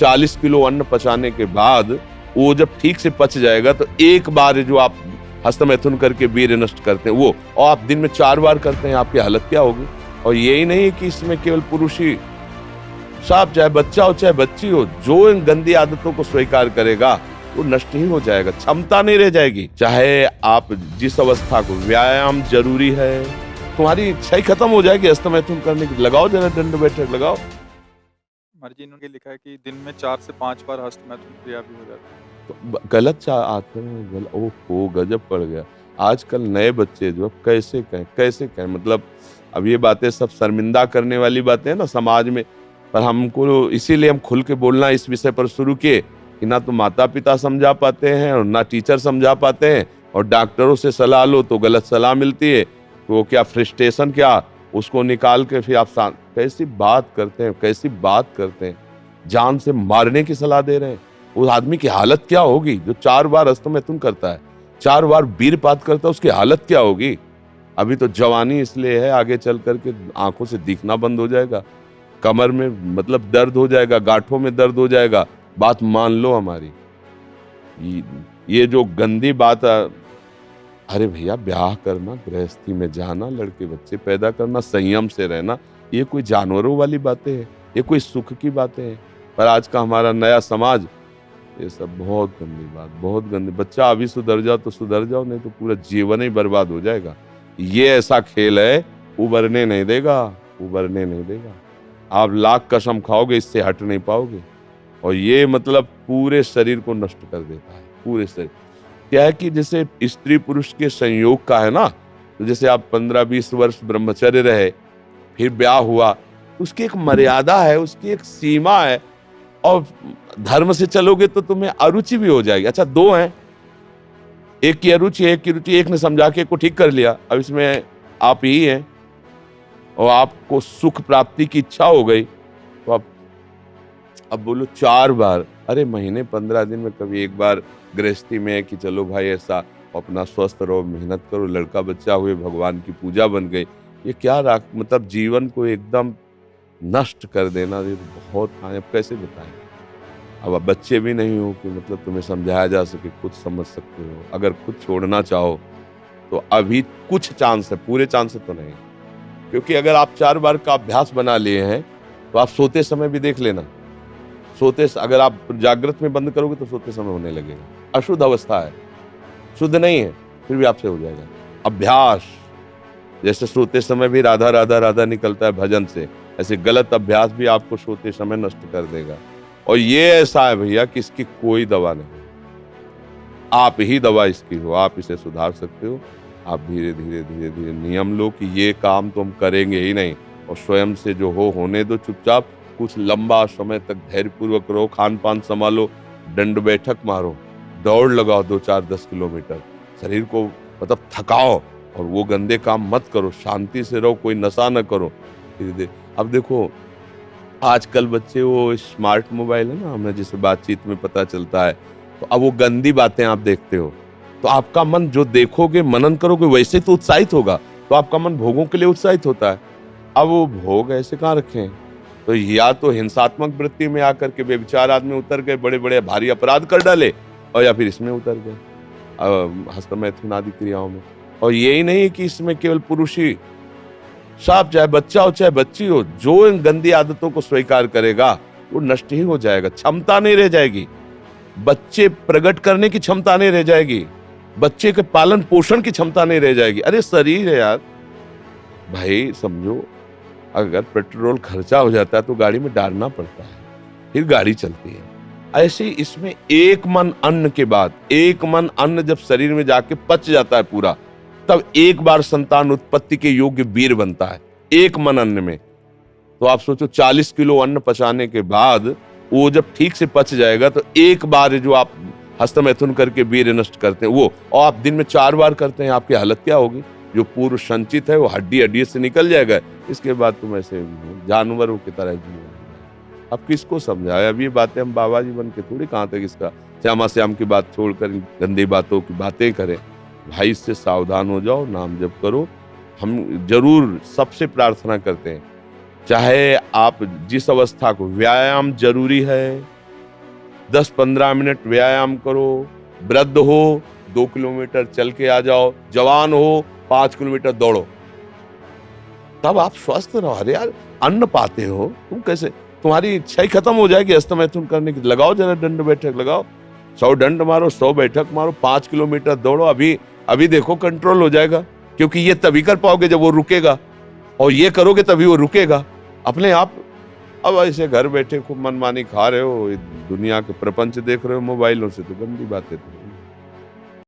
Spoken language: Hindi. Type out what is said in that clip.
40 किलो अन्न पचाने के बाद वो जब ठीक से पच जाएगा तो एक बार जो आप हस्तमैथुन करके वीर्य नष्ट करते हैं वो, और आप दिन में 4 बार करते हैं, आपकी हालत क्या होगी। और यही नहीं है कि इसमें केवल पुरुष ही, साफ चाहे बच्चा हो चाहे बच्ची हो, जो इन गंदी आदतों को स्वीकार करेगा वो नष्ट ही हो जाएगा, क्षमता नहीं रह जाएगी। चाहे आप जिस अवस्था को, व्यायाम जरूरी है, तुम्हारी इच्छा ही खत्म हो जाएगी हस्तमैथुन करने की। लगाओ जरा दंड बैठक लगाओ। मर्जी ने लिखा है कि दिन में 4 से 5 बार हस्तमैथुन क्रिया भी हो जाती है। तो गलत आते हैं, ओहो गजब पड़ गया। आजकल नए बच्चे जो कैसे कहें, मतलब अब ये बातें सब शर्मिंदा करने वाली बातें हैं ना समाज में, पर हमको इसीलिए हम खुल के बोलना इस विषय पर शुरू किए कि ना तो माता पिता समझा पाते हैं और ना टीचर समझा पाते हैं, और डॉक्टरों से सलाह लो तो गलत सलाह मिलती है। तो वो क्या फ्रस्ट्रेशन, क्या उसको निकाल के फिर आप कैसी बात करते हैं, जान से मारने की सलाह दे रहे हैं। उस आदमी की हालत क्या होगी जो 4 बार हस्तमैथुन करता है, 4 बार वीरपात करता है, उसकी हालत क्या होगी। अभी तो जवानी इसलिए है, आगे चल करके आंखों से दिखना बंद हो जाएगा, कमर में मतलब दर्द हो जाएगा, गांठों में दर्द हो जाएगा। बात मान लो हमारी, ये जो गंदी बात, अरे भैया ब्याह करना, गृहस्थी में जाना, लड़के बच्चे पैदा करना, संयम से रहना, ये कोई जानवरों वाली बातें हैं, ये कोई सुख की बातें हैं। पर आज का हमारा नया समाज, ये सब बहुत गंदी बात, बहुत गंदी। बच्चा अभी सुधर जाओ तो सुधर जाओ, नहीं तो पूरा जीवन ही बर्बाद हो जाएगा। ये ऐसा खेल है, उबरने नहीं देगा। आप लाख कसम खाओगे, इससे हट नहीं पाओगे। और ये मतलब पूरे शरीर को नष्ट कर देता है, पूरे शरीर। क्या है कि जैसे स्त्री पुरुष के संयोग का है ना, तो जैसे आप 15-20 वर्ष ब्रह्मचर्य रहे, फिर ब्याह हुआ, उसकी एक मर्यादा है, उसकी एक सीमा है, और धर्म से चलोगे तो तुम्हें अरुचि भी हो जाएगी। अच्छा 2 हैं, एक की अरुचि एक ने समझा के को ठीक कर लिया, अब इसमें आप ही हैं और आपको सुख प्राप्ति की इच्छा हो गई, तो अब बोलो 4 बार, अरे महीने 15 दिन में कभी एक बार गृहस्थी में है कि चलो भाई ऐसा अपना स्वस्थ रहो, मेहनत करो, लड़का बच्चा हुए, भगवान की पूजा बन गई। ये क्या मतलब जीवन को एकदम नष्ट कर देना, ये बहुत। अब कैसे बताएं। अब बच्चे भी नहीं हो कि मतलब तुम्हें समझाया जा सके, खुद समझ सकते हो। अगर खुद छोड़ना चाहो तो अभी कुछ चांस है, पूरे चांस तो नहीं, क्योंकि अगर आप 4 बार का अभ्यास बना लिए हैं तो आप सोते समय भी देख लेना, अगर आप जागृत में बंद करोगे तो सोते समय होने लगेगा। अशुद्ध अवस्था है, शुद्ध नहीं है, फिर भी आपसे हो जाएगा। अभ्यास, जैसे सोते समय भी राधा राधा राधा निकलता है भजन से, ऐसे गलत अभ्यास भी आपको सोते समय नष्ट कर देगा। और ये ऐसा है भैया कि इसकी कोई दवा नहीं, आप ही दवा इसकी हो, आप इसे सुधार सकते हो। आप धीरे धीरे नियम लो कि ये काम तो हम करेंगे ही नहीं, और स्वयं से जो होने दो चुपचाप। कुछ लंबा समय तक धैर्यपूर्वक रहो, खान पान संभालो, दंड बैठक मारो, दौड़ लगाओ 2-4-10 किलोमीटर, शरीर को मतलब थकाओ, और वो गंदे काम मत करो, शांति से रहो, कोई नशा न करो। धीरे अब देखो आजकल बच्चे, वो स्मार्ट मोबाइल है ना, हमें जिसे बातचीत में पता चलता है, तो अब वो गंदी बातें आप देखते हो तो आपका मन जो देखोगे, मनन करोगे, वैसे तो उत्साहित होगा, तो आपका मन भोगों के लिए उत्साहित होता है। अब वो भोग ऐसे कहाँ रखे हैं, तो या तो हिंसात्मक वृत्ति में आकर के बेविचार आदमी उतर गए, बड़े बड़े भारी अपराध कर डाले, और या फिर इसमें उतर गए हस्तमैथुन आदि क्रियाओं में। और यही नहीं है कि इसमें केवल पुरुष ही, साफ चाहे बच्चा हो चाहे बच्ची हो, जो इन गंदी आदतों को स्वीकार करेगा वो नष्ट ही हो जाएगा, क्षमता नहीं रह जाएगी, बच्चे प्रकट करने की क्षमता नहीं रह जाएगी, बच्चे के पालन पोषण की क्षमता नहीं रह जाएगी। अरे शरीर है यार भाई, समझो अगर पेट्रोल खर्चा हो जाता है तो गाड़ी में डालना पड़ता है, फिर गाड़ी चलती है। ऐसे ही इसमें एक मन अन्न के बाद, एक मन अन्न जब शरीर में जाके पच जाता है पूरा, तब एक बार संतान उत्पत्ति के योग्य वीर बनता है, एक मन अन्न में। तो आप सोचो 40 किलो अन्न पचाने के बाद वो जब ठीक से पच जाएगा तो एक बार जो आप हस्तमैथुन करके वीर्य नष्ट करते हैं वो, और आप दिन में 4 बार करते हैं, आपकी हालत क्या होगी। जो पूर्व संचित है वो हड्डी से निकल जाएगा, इसके बाद तुम ऐसे जानवरों की तरह जीवन। अब किसको समझाए, अब ये बातें हम बाबा जी बन के थोड़ी कहाँ तक इसका श्यामा श्याम की बात छोड़कर गंदी बातों की बातें करें। भाई इससे सावधान हो जाओ, नाम जप करो। हम जरूर सबसे प्रार्थना करते हैं, चाहे आप जिस अवस्था को, व्यायाम जरूरी है, 10-15 मिनट व्यायाम करो। वृद्ध हो 2 किलोमीटर चल के आ जाओ, जवान हो 5 किलोमीटर दौड़ो, तब आप स्वस्थ रहो। अरे यार, अन्न पाते हो तुम, कैसे तुम्हारी इच्छा ही खत्म हो जाएगी हस्तमैथुन करने की। लगाओ जरा दंड बैठक लगाओ, 100 दंड मारो, 100 बैठक मारो, 5 किलोमीटर दौड़ो। अभी देखो कंट्रोल हो जाएगा, क्योंकि ये तभी कर पाओगे जब वो रुकेगा, और ये करोगे तभी वो रुकेगा अपने आप। अब ऐसे घर बैठे खूब मनमानी खा रहे हो, दुनिया के प्रपंच देख रहे हो मोबाइलों से, तो गंदी बात है।